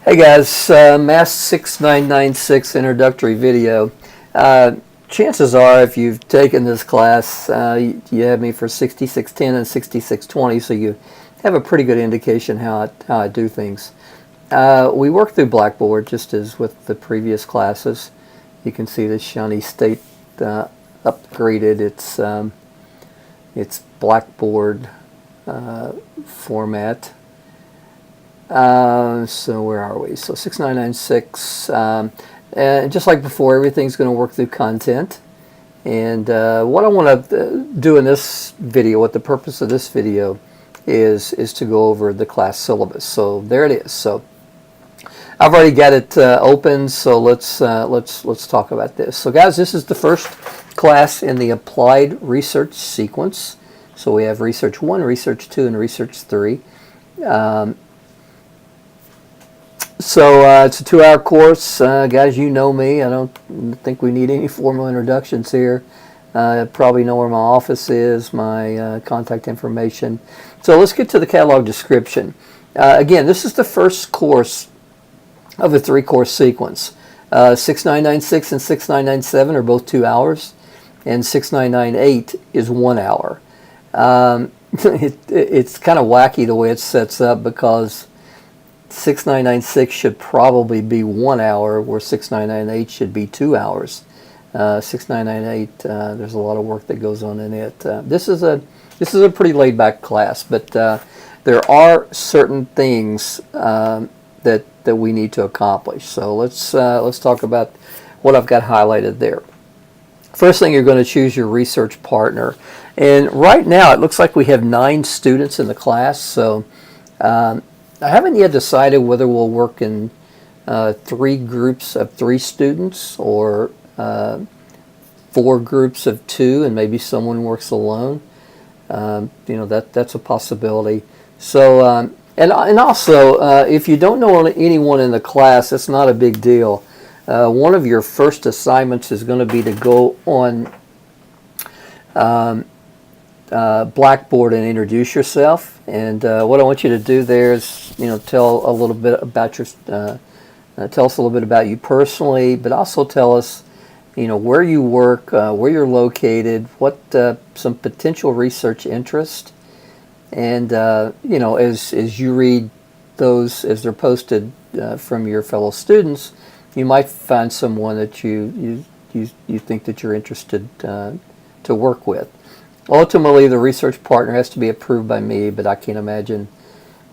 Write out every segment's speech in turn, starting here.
Hey guys, MATH6996 introductory video. Chances are if you've taken this class, you have me for 6610 and 6620, so you have a pretty good indication how I do things. We work through Blackboard just as with the previous classes. You can see the Shawnee State upgraded its Blackboard format. So where are we? So 6996, and just like before, everything's going to work through content. And what I want to do in this video, what the purpose of this video is to go over the class syllabus. So there it is. So I've already got it open. So let's talk about this. So guys, this is the first class in the applied research sequence. So we have research 1, research 2, and research 3. So it's a 2-hour course. Guys, you know me. I don't think we need any formal introductions here. Probably know where my office is, my contact information. So let's get to the catalog description. Again, this is the first course of a 3-course sequence. 6996 and 6997 are both 2 hours, and 6998 is 1 hour. It's kind of wacky the way it sets up, because 6996 should probably be 1 hour, where 6998 should be 2 hours. 6998, there's a lot of work that goes on in it. This is a pretty laid-back class, but there are certain things that we need to accomplish. So let's talk about what I've got highlighted there. First thing, you're going to choose your research partner, and right now it looks like we have 9 students in the class. So I haven't yet decided whether we'll work in 3 groups of 3 students, or 4 groups of 2, and maybe someone works alone. That's a possibility. So and also, if you don't know anyone in the class, it's not a big deal. One of your first assignments is going to be to go on Blackboard and introduce yourself. And what I want you to do there is, tell a little bit about your, tell us a little bit about you personally, but also tell us, where you work, where you're located, what some potential research interest, and as you read those as they're posted from your fellow students, you might find someone that you think that you're interested to work with. Ultimately, the research partner has to be approved by me, but I can't imagine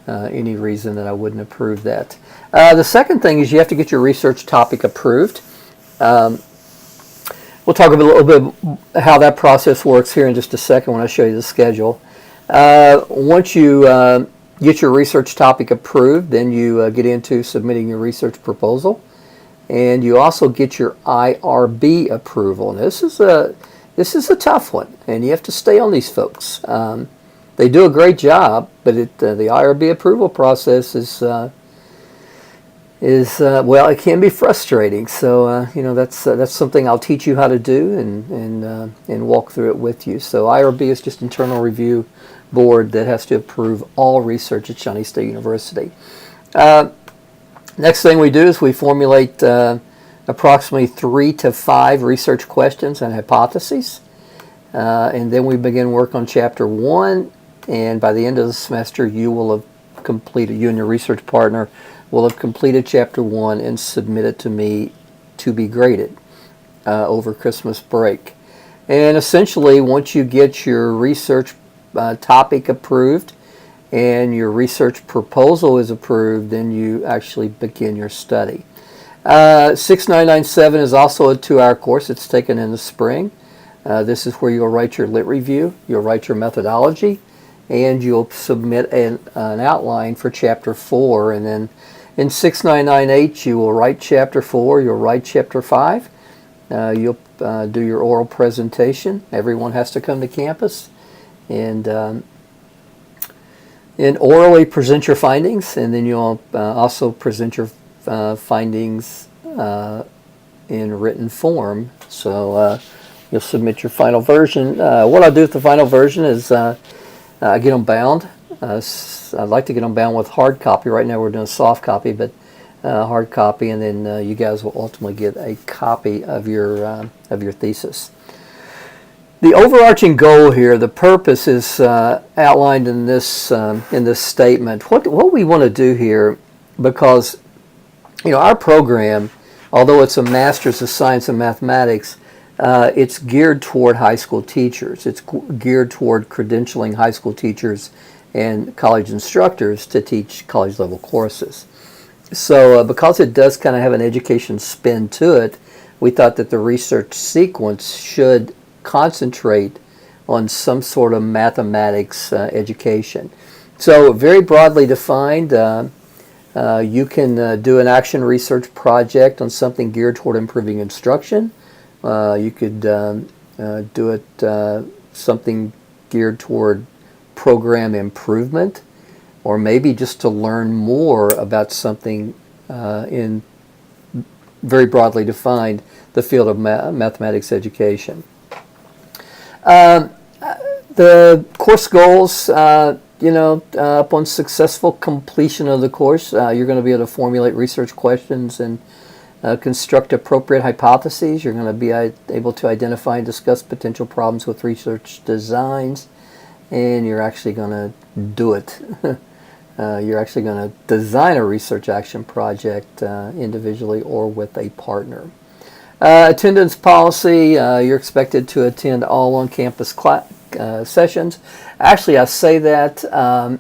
any reason that I wouldn't approve that. The second thing is you have to get your research topic approved. We'll talk a little bit how that process works here in just a second when I show you the schedule. Once you get your research topic approved, then you get into submitting your research proposal, and you also get your IRB approval. And this is a tough one, and you have to stay on these folks. They do a great job, but the IRB approval process is well, it can be frustrating. So that's something I'll teach you how to do and walk through it with you. So IRB is just internal review board that has to approve all research at Shawnee State University. Next thing we do is we formulate approximately 3 to 5 research questions and hypotheses, and then we begin work on chapter 1, and by the end of the semester you and your research partner will have completed chapter 1 and submit it to me to be graded over Christmas break. And essentially, once you get your research topic approved and your research proposal is approved, then you actually begin your study. 6997 is also a 2-hour course. It's taken in the spring. This is where you'll write your lit review, you'll write your methodology, and you'll submit an outline for chapter 4. And then in 6998 you will write chapter 4, you'll write chapter 5, you'll do your oral presentation. Everyone has to come to campus and orally present your findings, and then you'll also present your findings in written form. So you'll submit your final version. What I'll do with the final version is I get them bound. I'd like to get them bound with hard copy. Right now we're doing soft copy, but hard copy, and then you guys will ultimately get a copy of your thesis. The overarching goal here, the purpose, is outlined in this statement. What we want to do here, because our program, although it's a Master's of Science and Mathematics, it's geared toward high school teachers. It's geared toward credentialing high school teachers and college instructors to teach college level courses. So because it does kind of have an education spin to it, we thought that the research sequence should concentrate on some sort of mathematics education. So very broadly defined, you can do an action research project on something geared toward improving instruction. You could do it something geared toward program improvement, or maybe just to learn more about something in very broadly defined the field of mathematics education. The course goals, upon successful completion of the course, you're going to be able to formulate research questions and construct appropriate hypotheses. You're going to be able to identify and discuss potential problems with research designs, and you're actually going to do it. You're actually going to design a research action project individually or with a partner. Attendance policy, you're expected to attend all on-campus sessions. Actually, I say that I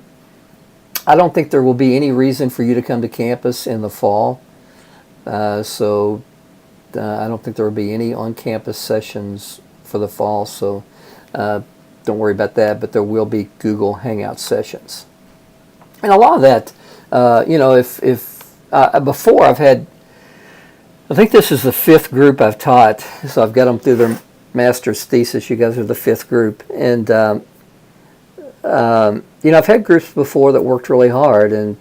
don't think there will be any reason for you to come to campus in the fall. So I don't think there will be any on-campus sessions for the fall, so don't worry about that, but there will be Google Hangout sessions. And a lot of that, before I've had, I think this is the 5th group I've taught, so I've got them through their master's thesis. You guys are the 5th group, and I've had groups before that worked really hard, and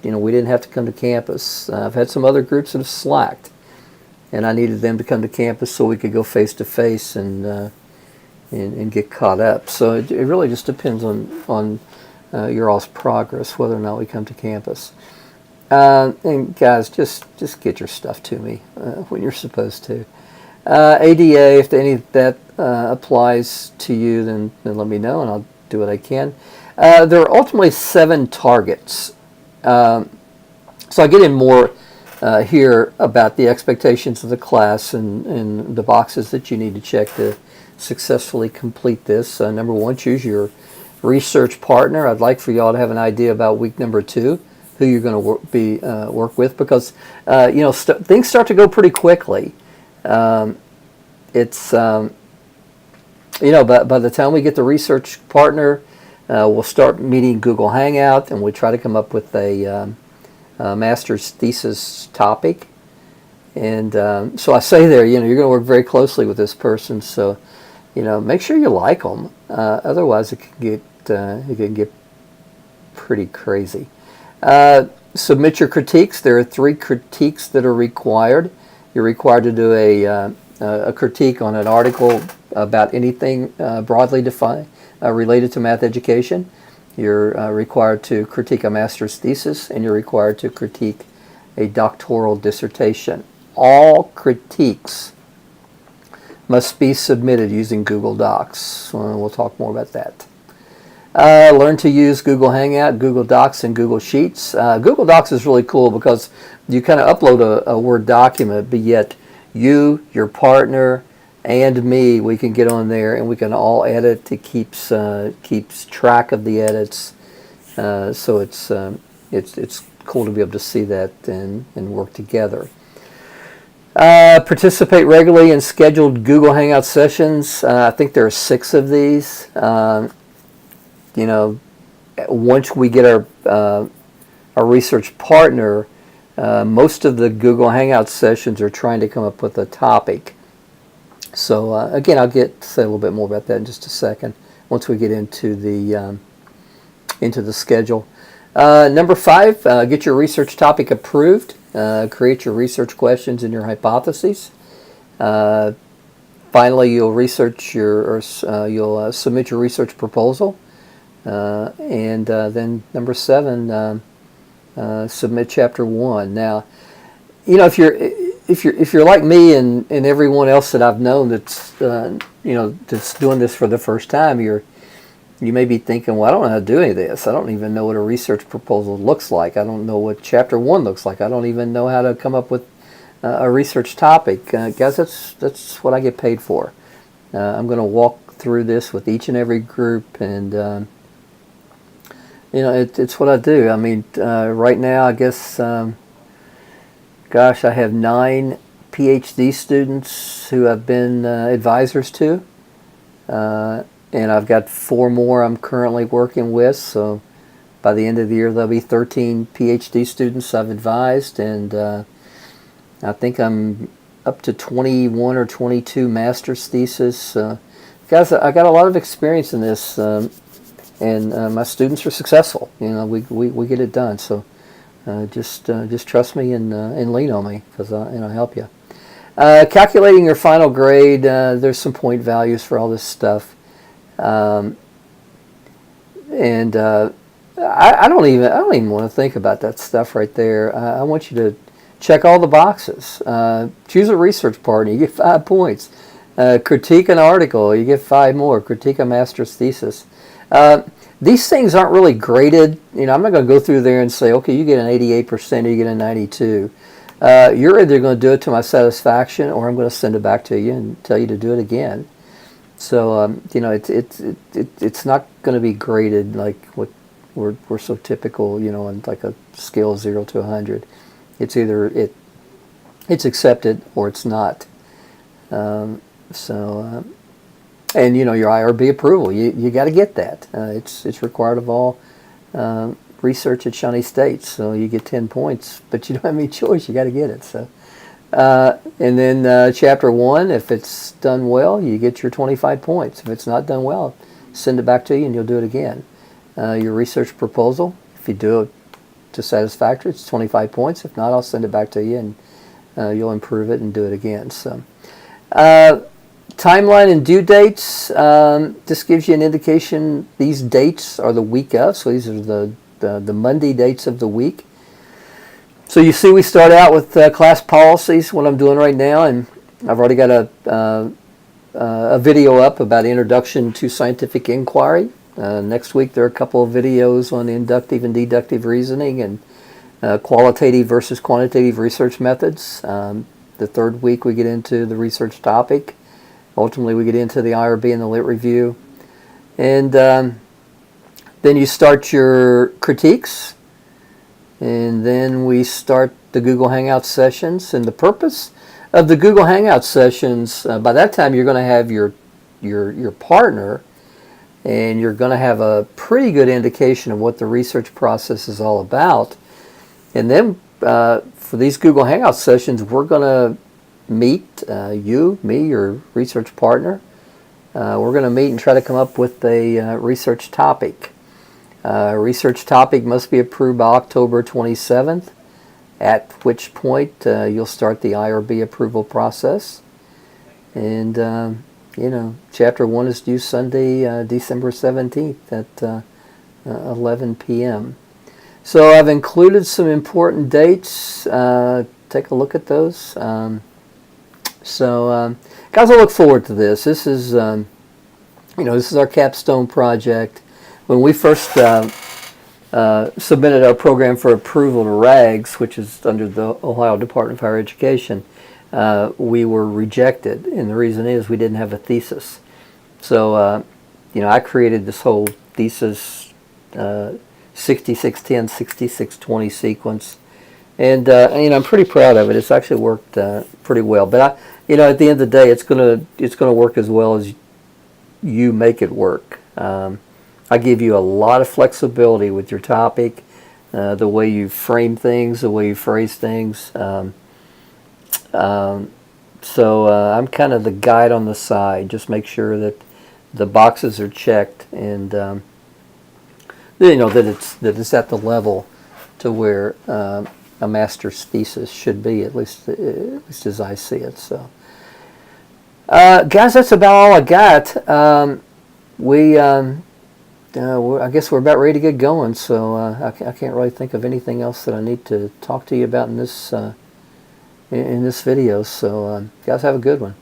we didn't have to come to campus. I've had some other groups that have slacked, and I needed them to come to campus so we could go face to face and get caught up. So it really just depends on your all's progress, whether or not we come to campus. And guys, just get your stuff to me when you're supposed to. ADA, if any of that applies to you, then let me know, and I'll do what I can. There are ultimately 7 targets. So I get in more here about the expectations of the class and the boxes that you need to check to successfully complete this. Number 1, choose your research partner. I'd like for y'all to have an idea about week number 2, who you're going to work with, because things start to go pretty quickly. It's by the time we get the research partner, we'll start meeting Google Hangout, and we try to come up with a master's thesis topic. And so I say there, you're going to work very closely with this person, so make sure you like them. Otherwise, it can get pretty crazy. Submit your critiques. There are 3 critiques that are required. You're required to do a critique on an article about anything broadly defined related to math education. You're required to critique a master's thesis, and you're required to critique a doctoral dissertation. All critiques must be submitted using Google Docs. We'll talk more about that. Learn to use Google Hangout, Google Docs, and Google Sheets. Google Docs is really cool because you kind of upload a Word document, but yet you, your partner, and me, we can get on there and we can all edit. It keeps track of the edits, so it's cool to be able to see that and work together. Participate regularly in scheduled Google Hangout sessions. I think there are 6 of these. Once we get our research partner, most of the Google Hangout sessions are trying to come up with a topic. So again, I'll say a little bit more about that in just a second once we get into the schedule. Number 5, get your research topic approved. Create your research questions and your hypotheses. Finally, you'll submit your research proposal. And then number 7, submit chapter 1. Now, you know, if you're like me and everyone else that I've known that's that's doing this for the first time, you may be thinking, well, I don't know how to do any of this. I don't even know what a research proposal looks like. I don't know what chapter 1 looks like. I don't even know how to come up with a research topic. Guys, that's what I get paid for. I'm going to walk through this with each and every group, and it's what I do. I mean, right now, I guess, gosh, I have 9 PhD students who I've been advisors to, and I've got 4 more I'm currently working with. So by the end of the year, there'll be 13 PhD students I've advised, and I think I'm up to 21 or 22 master's thesis. Guys, I got a lot of experience in this, and my students are successful. You know, we get it done. So just trust me and lean on me, because I'll help you. Calculating your final grade. There's some point values for all this stuff, and I don't even want to think about that stuff right there. I want you to check all the boxes. Choose a research partner, you get 5 points. Critique an article, you get 5 more. Critique a master's thesis. These things aren't really graded. You know, I'm not going to go through there and say, okay, you get an 88% or you get a 92. You're either going to do it to my satisfaction, or I'm going to send it back to you and tell you to do it again. So it's not going to be graded like what we're so typical, you know, on like a scale of 0 to 100. It's either it's accepted or it's not. And you know, your IRB approval, you got to get that. It's required of all research at Shawnee State. So you get 10 points, but you don't have any choice. You got to get it. So and then chapter 1, if it's done well, you get your 25 points. If it's not done well, send it back to you and you'll do it again. Your research proposal, if you do it to satisfactory, it's 25 points. If not, I'll send it back to you and you'll improve it and do it again. So timeline and due dates. This gives you an indication. These dates are the week of, so these are the Monday dates of the week. So you see, we start out with class policies, what I'm doing right now, and I've already got a video up about introduction to scientific inquiry. Next week there are a couple of videos on inductive and deductive reasoning and qualitative versus quantitative research methods. The third week we get into the research topic. Ultimately we get into the IRB and the lit review. And then you start your critiques. And then we start the Google Hangout sessions. And the purpose of the Google Hangout sessions, by that time you're going to have your partner, and you're going to have a pretty good indication of what the research process is all about. And then for these Google Hangout sessions, we're going to meet, me, your research partner. We're going to meet and try to come up with a research topic. Research topic must be approved by October 27th, at which point you'll start the IRB approval process. And you know, chapter 1 is due Sunday, December 17th at 11 p.m. So I've included some important dates. Take a look at those. Guys, I look forward to this. This is, this is our capstone project. When we first submitted our program for approval to RAGS, which is under the Ohio Department of Higher Education, we were rejected, and the reason is we didn't have a thesis. So, I created this whole thesis 6610, 6620 sequence, and I'm pretty proud of it. It's actually worked pretty well. But at the end of the day, it's gonna work as well as you make it work. I give you a lot of flexibility with your topic, the way you frame things, the way you phrase things. So I'm kind of the guide on the side. Just make sure that the boxes are checked, and that it's at the level to where a master's thesis should be, at least as I see it. So, guys, that's about all I got. I guess we're about ready to get going, so I can't really think of anything else that I need to talk to you about in this video. So guys, have a good one.